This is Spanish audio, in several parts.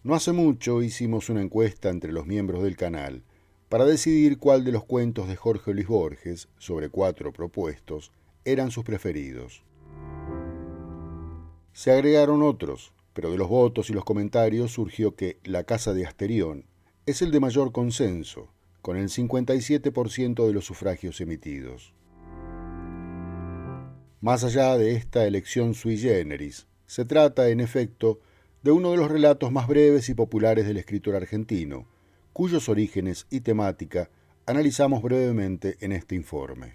No hace mucho hicimos una encuesta entre los miembros del canal para decidir cuál de los cuentos de Jorge Luis Borges, sobre 4 propuestos, eran sus preferidos. Se agregaron otros, pero de los votos y los comentarios surgió que La casa de Asterión es el de mayor consenso, con el 57% de los sufragios emitidos. Más allá de esta elección sui generis, se trata, en efecto, de uno de los relatos más breves y populares del escritor argentino, cuyos orígenes y temática analizamos brevemente en este informe.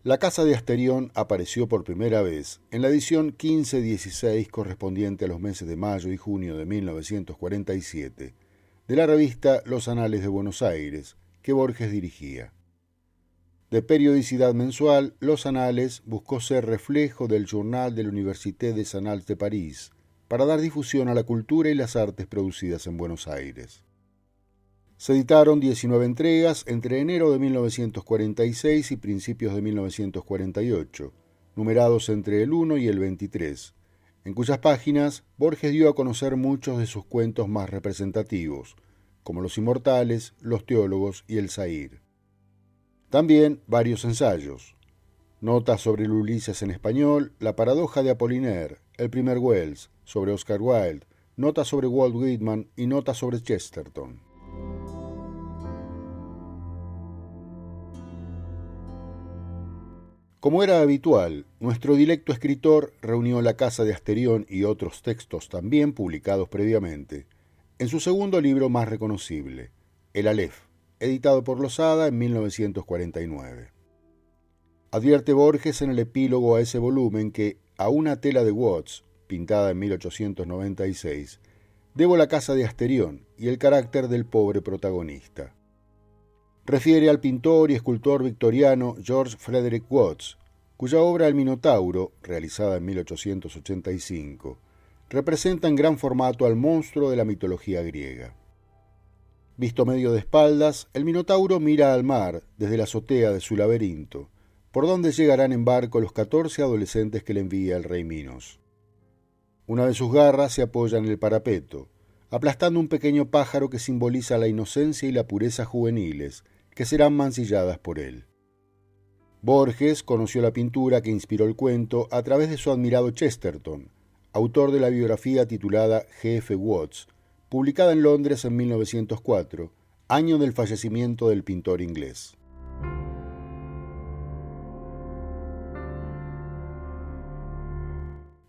La casa de Asterión apareció por primera vez en la edición 15-16 correspondiente a los meses de mayo y junio de 1947 de la revista Los Anales de Buenos Aires, que Borges dirigía. De periodicidad mensual, Los Anales buscó ser reflejo del Journal de la Université des Annales de París, para dar difusión a la cultura y las artes producidas en Buenos Aires. Se editaron 19 entregas entre enero de 1946 y principios de 1948, numerados entre el 1 y el 23, en cuyas páginas Borges dio a conocer muchos de sus cuentos más representativos, como Los Inmortales, Los Teólogos y El Zahir. También varios ensayos, notas sobre el Ulises en español, La paradoja de Apollinaire, El primer Wells, sobre Oscar Wilde, notas sobre Walt Whitman y notas sobre Chesterton. Como era habitual, nuestro dilecto escritor reunió La casa de Asterión y otros textos también publicados previamente en su segundo libro más reconocible, El Aleph, editado por Losada en 1949. Advierte Borges en el epílogo a ese volumen que a una tela de Watts, pintada en 1896, debo La casa de Asterión y el carácter del pobre protagonista. Refiere al pintor y escultor victoriano George Frederick Watts, cuya obra El Minotauro, realizada en 1885, representa en gran formato al monstruo de la mitología griega. Visto medio de espaldas, el Minotauro mira al mar desde la azotea de su laberinto, por donde llegarán en barco los 14 adolescentes que le envía el rey Minos. Una de sus garras se apoya en el parapeto, aplastando un pequeño pájaro que simboliza la inocencia y la pureza juveniles, que serán mancilladas por él. Borges conoció la pintura que inspiró el cuento a través de su admirado Chesterton, autor de la biografía titulada G.F. Watts, publicada en Londres en 1904, año del fallecimiento del pintor inglés.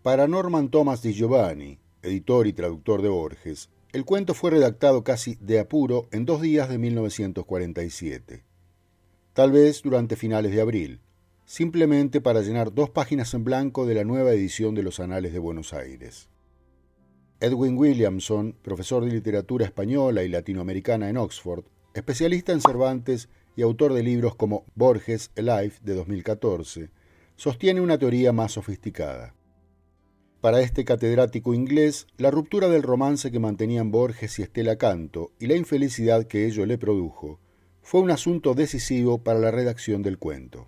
Para Norman Thomas Di Giovanni, editor y traductor de Borges, el cuento fue redactado casi de apuro en 2 días de 1947. Tal vez durante finales de abril, simplemente para llenar 2 páginas en blanco de la nueva edición de Los Anales de Buenos Aires. Edwin Williamson, profesor de literatura española y latinoamericana en Oxford, especialista en Cervantes y autor de libros como Borges, A Life, de 2014, sostiene una teoría más sofisticada. Para este catedrático inglés, la ruptura del romance que mantenían Borges y Estela Canto y la infelicidad que ello le produjo fue un asunto decisivo para la redacción del cuento.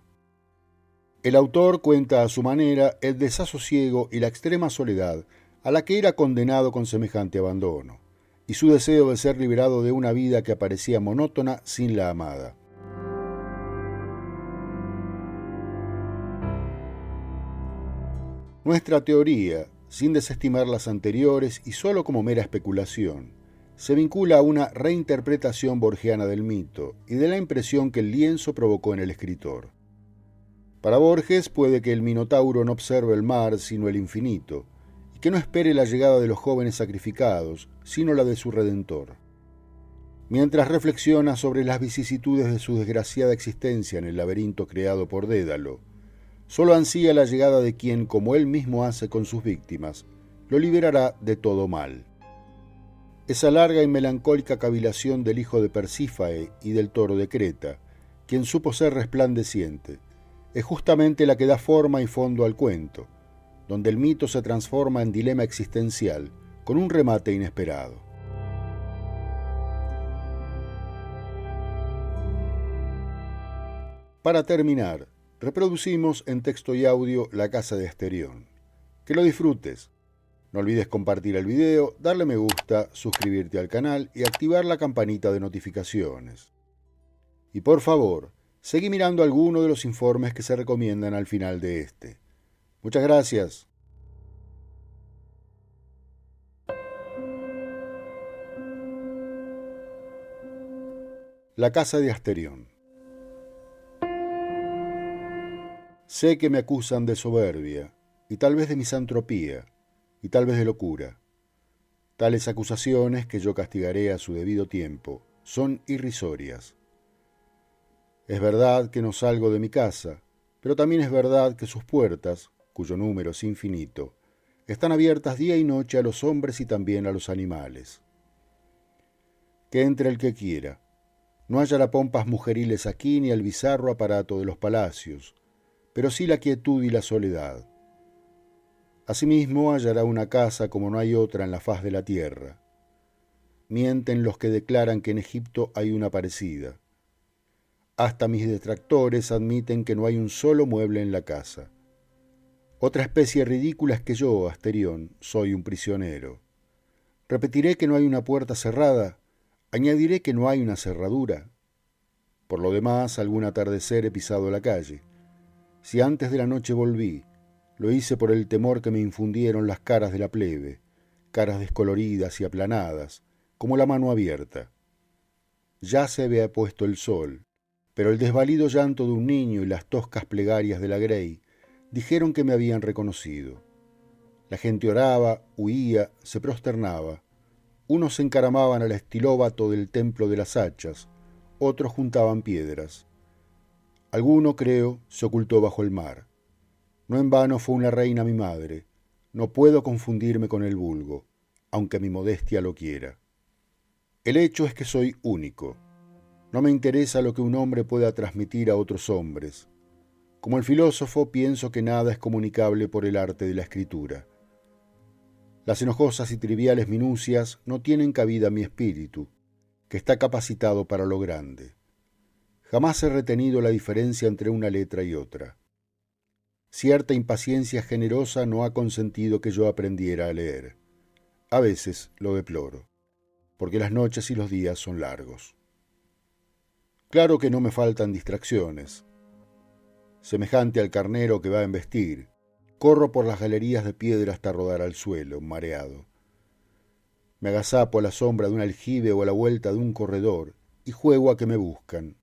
El autor cuenta a su manera el desasosiego y la extrema soledad a la que era condenado con semejante abandono, y su deseo de ser liberado de una vida que parecía monótona sin la amada. Nuestra teoría, sin desestimar las anteriores y solo como mera especulación, se vincula a una reinterpretación borgiana del mito y de la impresión que el lienzo provocó en el escritor. Para Borges puede que el Minotauro no observe el mar sino el infinito, y que no espere la llegada de los jóvenes sacrificados, sino la de su Redentor. Mientras reflexiona sobre las vicisitudes de su desgraciada existencia en el laberinto creado por Dédalo, solo ansía la llegada de quien, como él mismo hace con sus víctimas, lo liberará de todo mal. Esa larga y melancólica cavilación del hijo de Persífae y del toro de Creta, quien supo ser resplandeciente, es justamente la que da forma y fondo al cuento, donde el mito se transforma en dilema existencial, con un remate inesperado. Para terminar, reproducimos en texto y audio La Casa de Asterión. Que lo disfrutes. No olvides compartir el video, darle me gusta, suscribirte al canal y activar la campanita de notificaciones. Y por favor, seguí mirando alguno de los informes que se recomiendan al final de este. Muchas gracias. La Casa de Asterión. Sé que me acusan de soberbia, y tal vez de misantropía, y tal vez de locura. Tales acusaciones, que yo castigaré a su debido tiempo, son irrisorias. Es verdad que no salgo de mi casa, pero también es verdad que sus puertas, cuyo número es infinito, están abiertas día y noche a los hombres y también a los animales. Que entre el que quiera. No hallará pompas mujeriles aquí ni el bizarro aparato de los palacios, pero sí la quietud y la soledad. Asimismo hallará una casa como no hay otra en la faz de la tierra. Mienten los que declaran que en Egipto hay una parecida. Hasta mis detractores admiten que no hay un solo mueble en la casa. Otra especie ridícula es que yo, Asterión, soy un prisionero. Repetiré que no hay una puerta cerrada, añadiré que no hay una cerradura. Por lo demás, algún atardecer he pisado la calle. Si antes de la noche volví, lo hice por el temor que me infundieron las caras de la plebe, caras descoloridas y aplanadas, como la mano abierta. Ya se había puesto el sol, pero el desvalido llanto de un niño y las toscas plegarias de la Grey dijeron que me habían reconocido. La gente oraba, huía, se prosternaba. Unos se encaramaban al estilóbato del templo de las hachas, otros juntaban piedras. Alguno, creo, se ocultó bajo el mar. No en vano fue una reina mi madre. No puedo confundirme con el vulgo, aunque mi modestia lo quiera. El hecho es que soy único. No me interesa lo que un hombre pueda transmitir a otros hombres. Como el filósofo, pienso que nada es comunicable por el arte de la escritura. Las enojosas y triviales minucias no tienen cabida en mi espíritu, que está capacitado para lo grande. Jamás he retenido la diferencia entre una letra y otra. Cierta impaciencia generosa no ha consentido que yo aprendiera a leer. A veces lo deploro, porque las noches y los días son largos. Claro que no me faltan distracciones. Semejante al carnero que va a embestir, corro por las galerías de piedra hasta rodar al suelo, mareado. Me agazapo a la sombra de un aljibe o a la vuelta de un corredor y juego a que me buscan.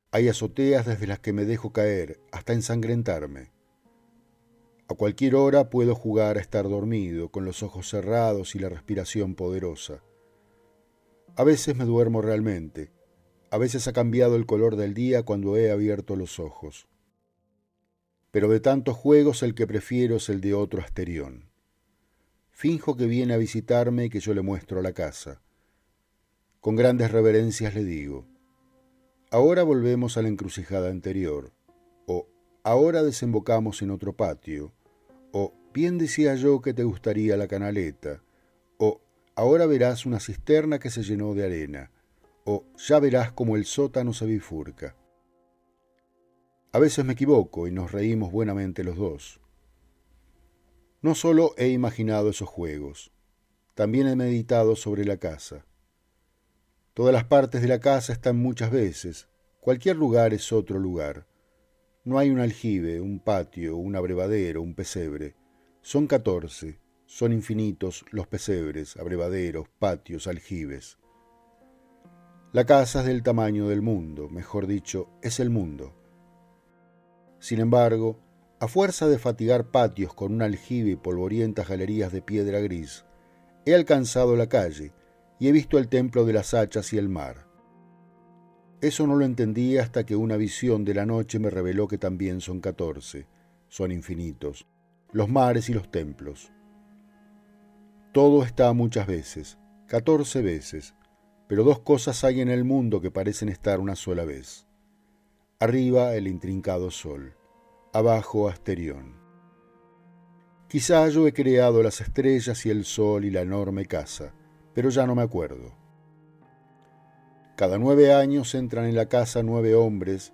Hay azoteas desde las que me dejo caer hasta ensangrentarme. A cualquier hora puedo jugar a estar dormido, con los ojos cerrados y la respiración poderosa. A veces me duermo realmente, a veces ha cambiado el color del día cuando he abierto los ojos. Pero de tantos juegos el que prefiero es el de otro Asterión. Finjo que viene a visitarme y que yo le muestro la casa. Con grandes reverencias le digo: ahora volvemos a la encrucijada anterior, o ahora desembocamos en otro patio, o bien decía yo que te gustaría la canaleta, o ahora verás una cisterna que se llenó de arena, o ya verás cómo el sótano se bifurca. A veces me equivoco y nos reímos buenamente los dos. No solo he imaginado esos juegos, también he meditado sobre la casa. Todas las partes de la casa están muchas veces. Cualquier lugar es otro lugar. No hay un aljibe, un patio, un abrevadero, un pesebre. Son 14, son infinitos los pesebres, abrevaderos, patios, aljibes. La casa es del tamaño del mundo, mejor dicho, es el mundo. Sin embargo, a fuerza de fatigar patios con un aljibe y polvorientas galerías de piedra gris, he alcanzado la calle y he visto el templo de las hachas y el mar. Eso no lo entendí hasta que una visión de la noche me reveló que también son 14, son infinitos, los mares y los templos. Todo está muchas veces, 14 veces, pero dos cosas hay en el mundo que parecen estar una sola vez. Arriba el intrincado sol, abajo Asterión. Quizá yo he creado las estrellas y el sol y la enorme casa, pero ya no me acuerdo. Cada 9 años entran en la casa 9 hombres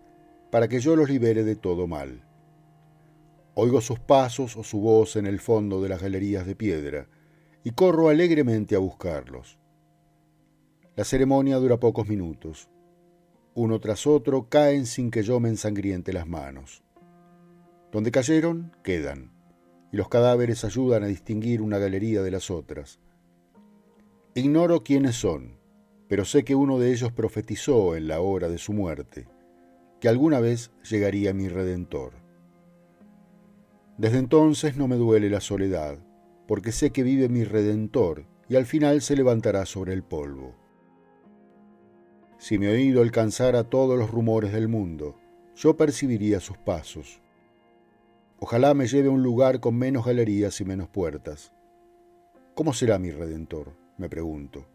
para que yo los libere de todo mal. Oigo sus pasos o su voz en el fondo de las galerías de piedra y corro alegremente a buscarlos. La ceremonia dura pocos minutos. Uno tras otro caen sin que yo me ensangriente las manos. Donde cayeron, quedan, y los cadáveres ayudan a distinguir una galería de las otras. Ignoro quiénes son, pero sé que uno de ellos profetizó en la hora de su muerte, que alguna vez llegaría mi Redentor. Desde entonces no me duele la soledad, porque sé que vive mi Redentor y al final se levantará sobre el polvo. Si mi oído alcanzara todos los rumores del mundo, yo percibiría sus pasos. Ojalá me lleve a un lugar con menos galerías y menos puertas. ¿Cómo será mi Redentor?, me pregunto.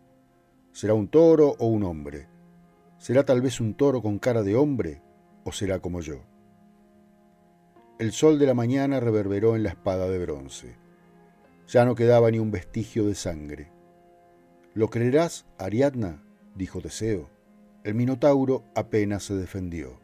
¿Será un toro o un hombre? ¿Será tal vez un toro con cara de hombre o será como yo? El sol de la mañana reverberó en la espada de bronce. Ya no quedaba ni un vestigio de sangre. ¿Lo creerás, Ariadna?, dijo Teseo. El Minotauro apenas se defendió.